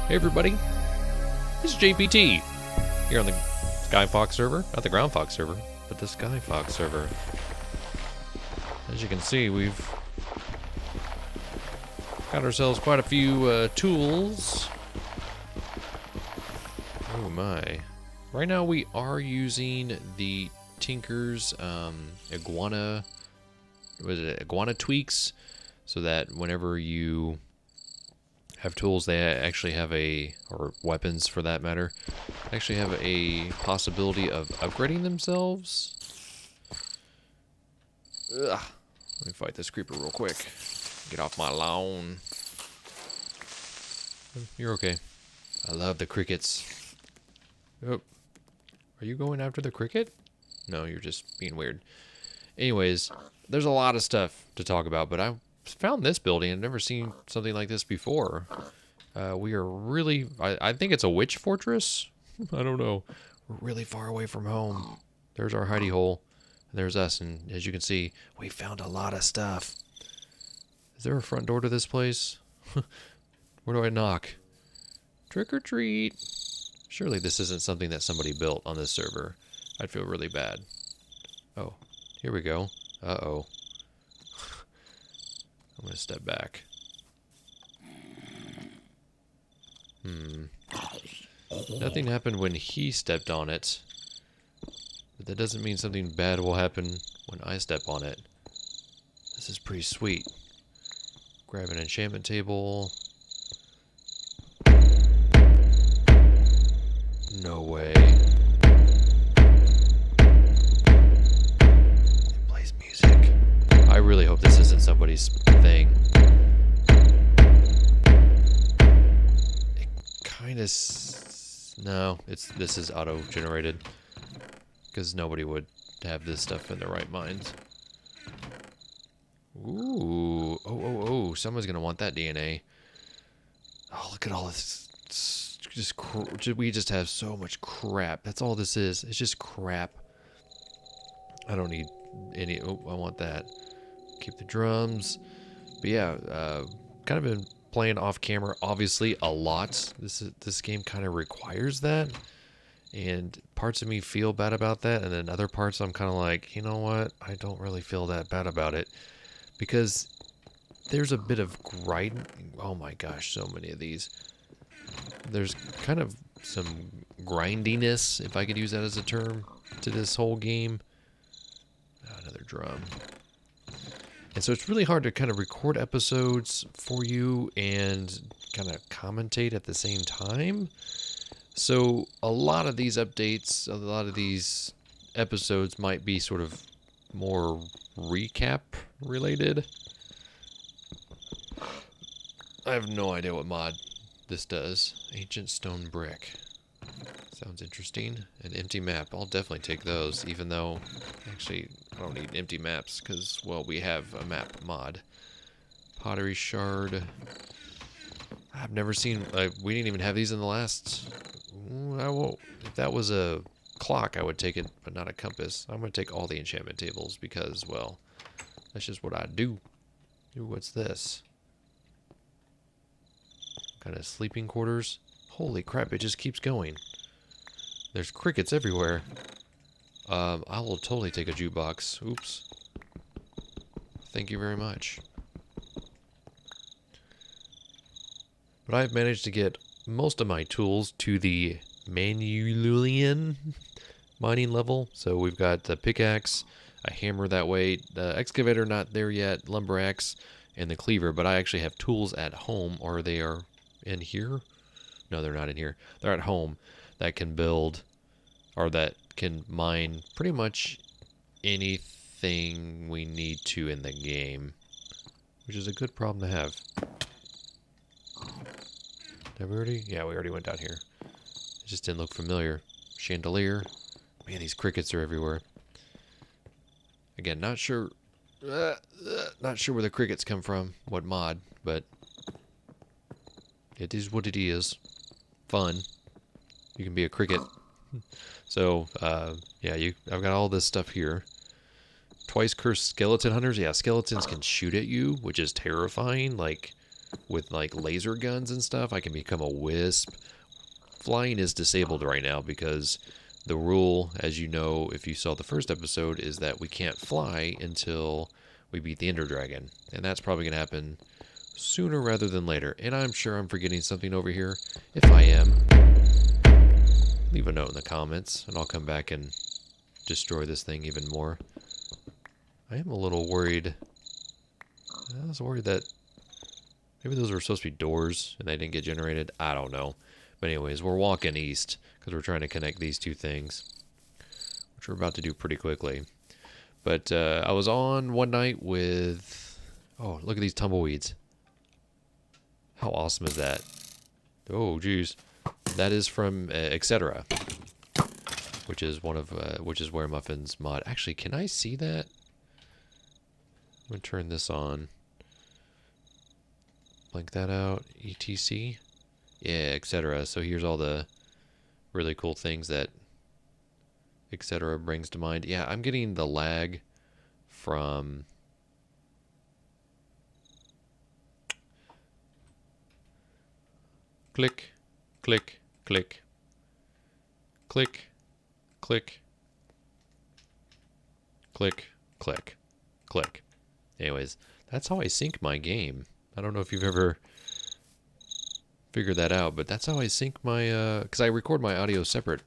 Hey everybody, this is JPT here on the Skyfox server, not the Groundfox server, but the Skyfox server. As you can see, we've got ourselves quite a few tools. Oh my. Right now we are using the Tinker's iguana tweaks, so that whenever you have tools, they actually have or weapons for that matter, actually have a possibility of upgrading themselves. Ugh. Let me fight this creeper real quick. Get off my lawn. You're okay. I love the crickets. Oh. Are you going after the cricket? No, you're just being weird. Anyways, there's a lot of stuff to talk about, but I found this building. I've never seen something like this before. We are really... I think it's a witch fortress? I don't know. We're really far away from home. There's our hidey hole. And there's us, and as you can see, we found a lot of stuff. Is there a front door to this place? Where do I knock? Trick or treat. Surely this isn't something that somebody built on this server. I'd feel really bad. Oh, here we go. Uh-oh. I'm going to step back. Nothing happened when he stepped on it. But that doesn't mean something bad will happen when I step on it. This is pretty sweet. Grab an enchantment table. No way. It plays music. I really hope this isn't somebody's thing. It kind of... No, this is auto-generated. Because nobody would have this stuff in their right minds. Ooh. Oh. Someone's going to want that DNA. Oh, look at all this. We just have so much crap. That's all this is. It's just crap. I don't need any... Oh, I want that. Keep the drums. But yeah, kind of been playing off camera, obviously, a lot. This game kind of requires that. And parts of me feel bad about that, and then other parts I'm kind of like, you know what? I don't really feel that bad about it. Because there's a bit of grind. Oh my gosh, so many of these. There's kind of some grindiness, if I could use that as a term, to this whole game. Another drum. And so it's really hard to kind of record episodes for you and kind of commentate at the same time. So a lot of these updates, a lot of these episodes might be sort of more recap related. I have no idea what mod this does. Ancient stone brick. Sounds interesting. An empty map. I'll definitely take those, even though actually I don't need empty maps because, well, we have a map mod. Pottery shard. I've never seen... we didn't even have these in the last... I won't. If that was a clock, I would take it, but not a compass. I'm going to take all the enchantment tables because, well, that's just what I do. Ooh, what's this? Kind of sleeping quarters. Holy crap, it just keeps going. There's crickets everywhere. I will totally take a jukebox. Oops. Thank you very much. But I've managed to get most of my tools to the Manuelian mining level. So we've got the pickaxe, a hammer that way, the excavator not there yet, lumber axe, and the cleaver. But I actually have tools at home, or they are in here. No, they're not in here. They're at home that can build, or that can mine pretty much anything we need to in the game, which is a good problem to have. Did we already? Yeah, we already went down here. It just didn't look familiar. Chandelier. Man, these crickets are everywhere. Again, not sure where the crickets come from, what mod, but it is what it is. Fun. You can be a cricket. So, yeah, I've got all this stuff here. Twice cursed skeleton hunters. Yeah, skeletons can shoot at you, which is terrifying. Like, with like laser guns and stuff. I can become a wisp. Flying is disabled right now because the rule, as you know, if you saw the first episode, is that we can't fly until we beat the Ender Dragon. And that's probably going to happen sooner rather than later. And I'm sure I'm forgetting something over here. If I am, leave a note in the comments and I'll come back and destroy this thing even more. I am a little worried. I was worried that maybe those were supposed to be doors and they didn't get generated. I don't know. But anyways, we're walking east because we're trying to connect these two things, which we're about to do pretty quickly. But I was on one night with... Oh, look at these tumbleweeds. How awesome is that? Oh, geez. That is from etc. Which is one of which is where Muffin's mod. Actually, can I see that? I'm gonna turn this on. Blank that out. etc. Yeah, etc. So here's all the really cool things that etc. brings to mind. Yeah, I'm getting the lag from click, click, click, click, click, click, click, click. Anyways, that's how I sync my game. I don't know if you've ever figured that out, but that's how I sync my, because I record my audio separate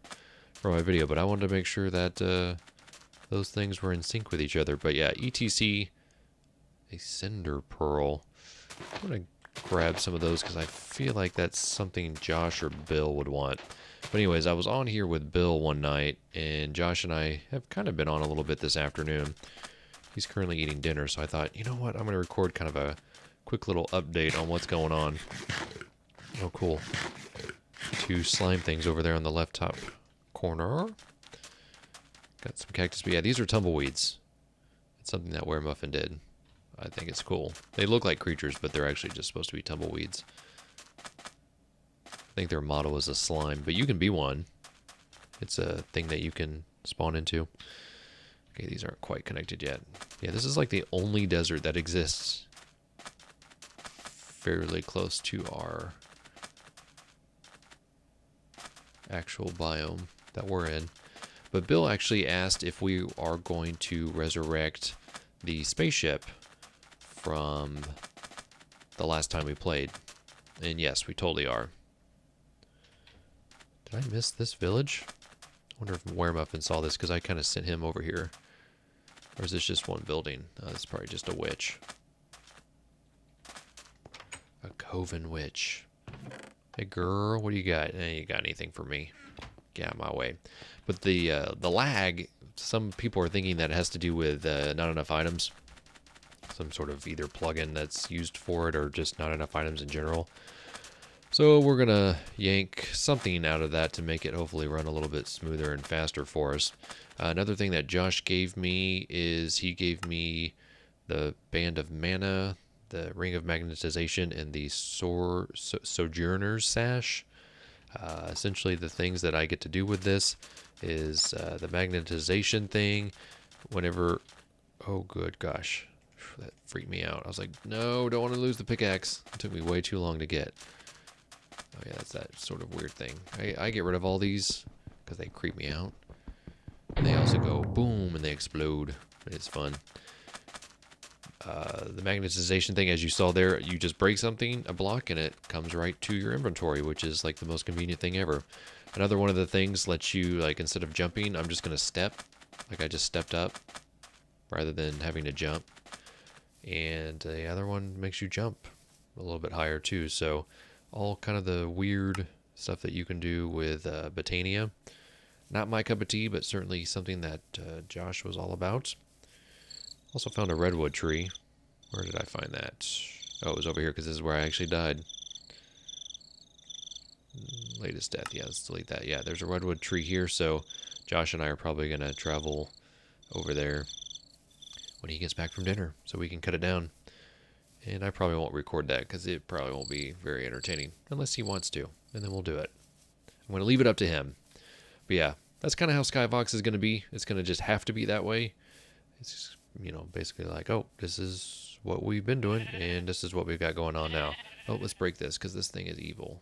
from my video, but I wanted to make sure that those things were in sync with each other. But yeah, etc. A cinder pearl. I'm going to grab some of those because I feel like that's something Josh or Bill would want. But anyways, I was on here with Bill one night, and Josh and I have kind of been on a little bit this afternoon. He's currently eating dinner, so I thought, you know what, I'm going to record kind of a quick little update on what's going on. Oh, cool. Two slime things over there on the left top corner. Got some cactus, but yeah, these are tumbleweeds. It's something that Weremuffin did. I think it's cool. They look like creatures, but they're actually just supposed to be tumbleweeds. I think their motto is a slime, but you can be one. It's a thing that you can spawn into. Okay, these aren't quite connected yet. Yeah, this is like the only desert that exists fairly close to our actual biome that we're in. But Bill actually asked if we are going to resurrect the spaceship from the last time we played. And yes, we totally are. Did I miss this village? I wonder if Weremuffin saw this because I kind of sent him over here. Or is this just one building? It's probably just a witch. A Coven witch. Hey girl, what do you got? You got anything for me? Get out of my way. But the lag, some people are thinking that it has to do with not enough items. Some sort of either plugin that's used for it or just not enough items in general. So we're going to yank something out of that to make it hopefully run a little bit smoother and faster for us. Another thing that Josh gave me is he gave me the Band of Mana, the Ring of Magnetization, and the Sojourner's Sash. Essentially the things that I get to do with this is the magnetization thing. Whenever... Oh, good gosh. That freaked me out. I was like, no, don't want to lose the pickaxe. It took me way too long to get. Oh yeah, that's that sort of weird thing. I get rid of all these because they creep me out. And they also go boom and they explode. It's fun. The magnetization thing, as you saw there, you just break something, a block, and it comes right to your inventory, which is like the most convenient thing ever. Another one of the things lets you, like, instead of jumping, I'm just going to step. Like I just stepped up rather than having to jump. And the other one makes you jump a little bit higher too. So all kind of the weird stuff that you can do with Botania. Not my cup of tea, but certainly something that Josh was all about. Also found a redwood tree. Where did I find that? Oh, it was over here because this is where I actually died. Latest death. Yeah, let's delete that. Yeah, there's a redwood tree here, so Josh and I are probably going to travel over there when he gets back from dinner so we can cut it down. And I probably won't record that because it probably won't be very entertaining unless he wants to, and then we'll do it. I'm going to leave it up to him. But yeah, that's kind of how Skyfox is going to be. It's going to just have to be that way. It's, you know, basically like, oh, this is what we've been doing, and this is what we've got going on now. Oh, let's break this, because this thing is evil.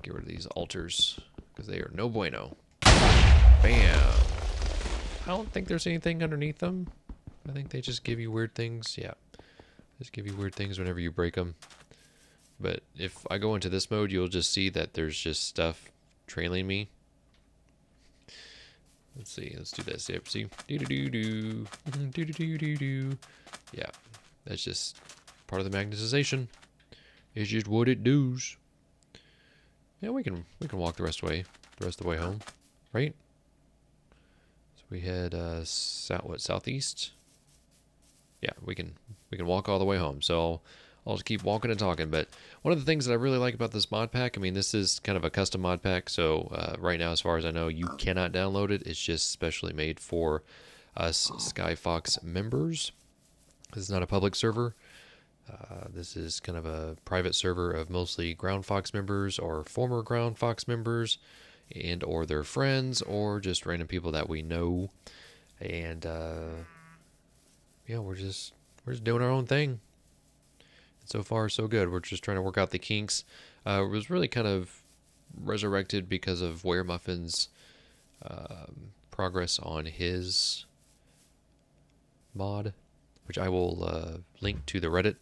Get rid of these altars, because they are no bueno. Bam! I don't think there's anything underneath them. I think they just give you weird things. Yeah. Just give you weird things whenever you break them. But if I go into this mode, you'll just see that there's just stuff trailing me. Let's see. Let's do this. Yep, see? Do-do-do-do. Do-do-do-do-do. Yeah. That's just part of the magnetization. It's just what it does. Yeah, we can walk the rest of the way home, right? So we head southeast. Yeah, we can walk all the way home. So I'll just keep walking and talking. But one of the things that I really like about this mod pack, I mean, this is kind of a custom mod pack. So right now, as far as I know, you cannot download it. It's just specially made for us Skyfox members. This is not a public server. This is kind of a private server of mostly Groundfox members or former Groundfox members, and or their friends, or just random people that we know. And yeah, we're just doing our own thing. And so far, so good. We're just trying to work out the kinks. It was really kind of resurrected because of Weremuffin's progress on his mod, which I will link to the Reddit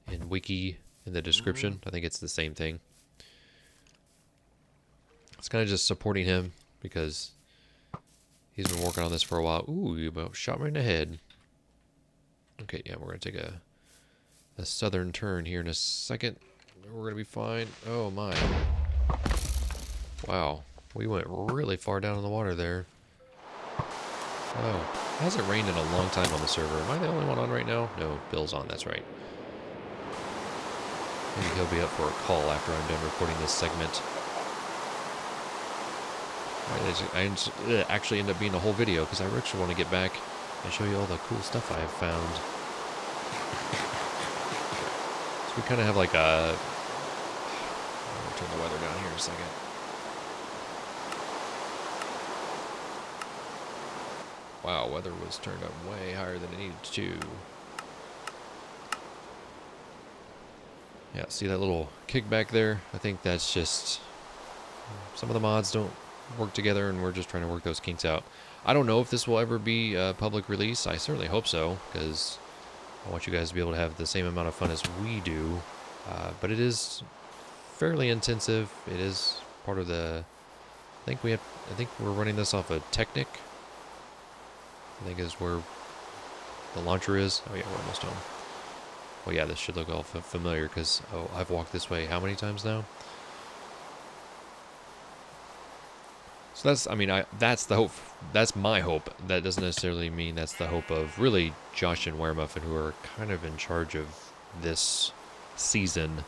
and wiki in the description. I think it's the same thing. It's kind of just supporting him because he's been working on this for a while. Ooh, you about shot me in the head. Okay, yeah, we're going to take a southern turn here in a second. We're going to be fine. Oh, my. Wow. We went really far down in the water there. Oh, it hasn't rained in a long time on the server. Am I the only one on right now? No, Bill's on, that's right. Maybe he'll be up for a call after I'm done recording this segment. I actually end up being a whole video because I actually want to get back and show you all the cool stuff I have found. So we kind of have like a... I'll turn the weather down here in a second. Wow, weather was turned up way higher than it needed to. Yeah, see that little kickback there? I think that's just... Some of the mods don't work together, and we're just trying to work those kinks out. I don't know if this will ever be a public release. I certainly hope so, because I want you guys to be able to have the same amount of fun as we do. But it is fairly intensive. It is part of the... I think we're running this off a Technic. I think is where the launcher is. Oh yeah, we're almost home. Well, yeah, this should look all familiar because, oh, I've walked this way how many times now? So that's, I mean, that's the hope. That's my hope. That doesn't necessarily mean that's the hope of really Josh and Weremuffin, who are kind of in charge of this season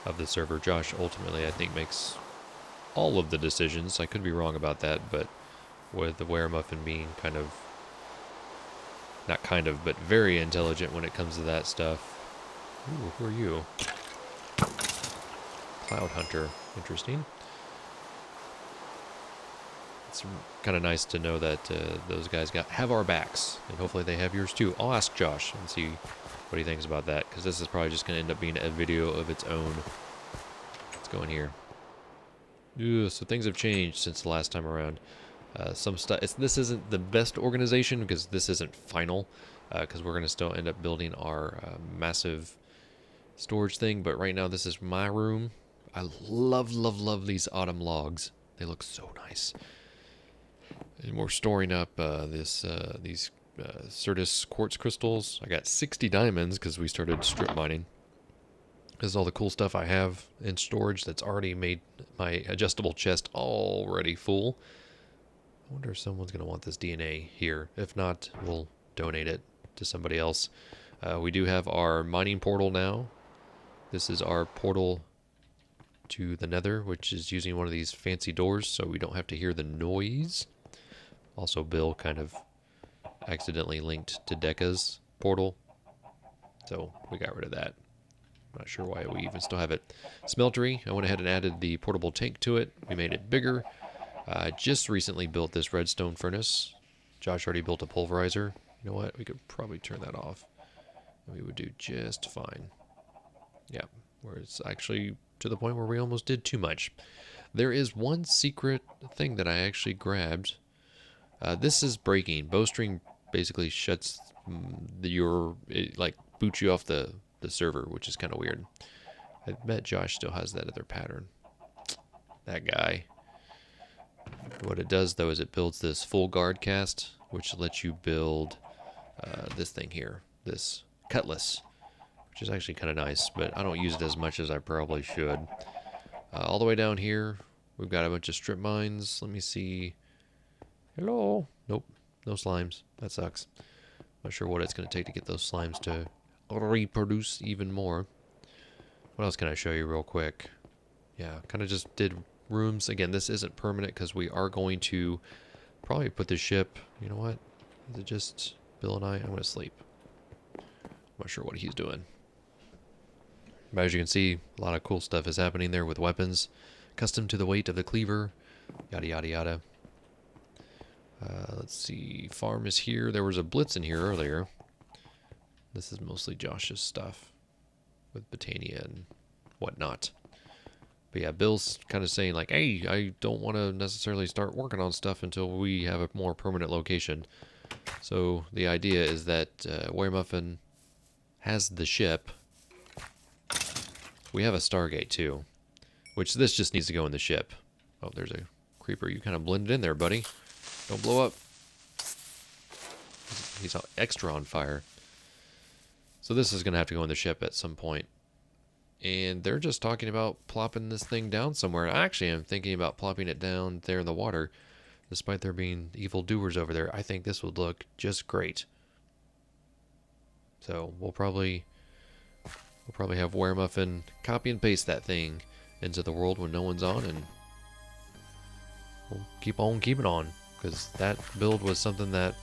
of the server. Josh ultimately, I think, makes all of the decisions. I could be wrong about that, but with the Weremuffin being kind of, not kind of, but very intelligent when it comes to that stuff. Ooh, who are you? Cloud Hunter. Interesting. It's kind of nice to know that those guys have our backs, and hopefully they have yours too. I'll ask Josh and see what he thinks about that, because this is probably just going to end up being a video of its own. Let's go in here. Ooh, so things have changed since the last time around. Some stuff. This isn't the best organization because this isn't final, because we're going to still end up building our massive storage thing. But right now, this is my room. I love these autumn logs. They look so nice. And we're storing up these Certus quartz crystals. I got 60 diamonds because we started strip mining. This is all the cool stuff I have in storage that's already made my adjustable chest already full. I wonder if someone's going to want this DNA here. If not, we'll donate it to somebody else. We do have our mining portal now. This is our portal to the Nether, which is using one of these fancy doors so we don't have to hear the noise. Also, Bill kind of accidentally linked to Deca's portal, so we got rid of that. Not sure why we even still have it. Smeltery, I went ahead and added the portable tank to it. We made it bigger. I just recently built this redstone furnace. Josh already built a pulverizer. You know what? We could probably turn that off. And we would do just fine. Yeah, where it's actually to the point where we almost did too much. There is one secret thing that I actually grabbed. This is breaking. Bowstring basically shuts it like boots you off the server, which is kind of weird. I bet Josh still has that other pattern. That guy. What it does though is it builds this full guard cast, which lets you build this thing here, this cutlass, which is actually kind of nice, but I don't use it as much as I probably should. All the way down here, we've got a bunch of strip mines. Let me see. Hello. Nope. No slimes. That sucks. Not sure what it's going to take to get those slimes to reproduce even more. What else can I show you real quick? Yeah, kind of just did rooms. Again, this isn't permanent because we are going to probably put the ship. You know what? Is it just Bill and I? I'm going to sleep. I'm not sure what he's doing. But as you can see, a lot of cool stuff is happening there with weapons. Custom to the weight of the cleaver. Yada, yada, yada. Let's see. Farm is here. There was a blitz in here earlier. This is mostly Josh's stuff with Botania and whatnot. But yeah, Bill's kind of saying like, hey, I don't want to necessarily start working on stuff until we have a more permanent location. So the idea is that Weremuffin has the ship. We have a Stargate too, which this just needs to go in the ship. Oh, there's a creeper. You kind of blended in there, buddy. Don't blow up. He's extra on fire. So this is going to have to go in the ship at some point. And they're just talking about plopping this thing down somewhere. I actually am thinking about plopping it down there in the water. Despite there being evil doers over there, I think this would look just great. So we'll probably have Weremuffin copy and paste that thing into the world when no one's on, and we'll keep on keeping on, because that build was something that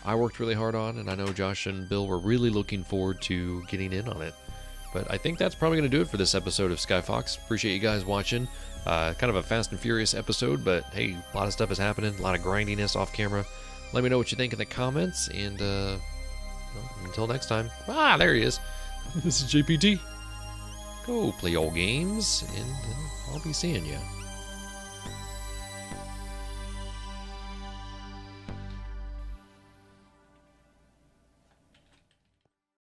I worked really hard on, and I know Josh and Bill were really looking forward to getting in on it. But I think that's probably going to do it for this episode of Skyfox. Appreciate you guys watching. Kind of a fast and furious episode, but hey, a lot of stuff is happening, a lot of grindiness off camera. Let me know what you think in the comments, and well, until next time. There he is. This is JPT. Go play your games, and I'll be seeing you.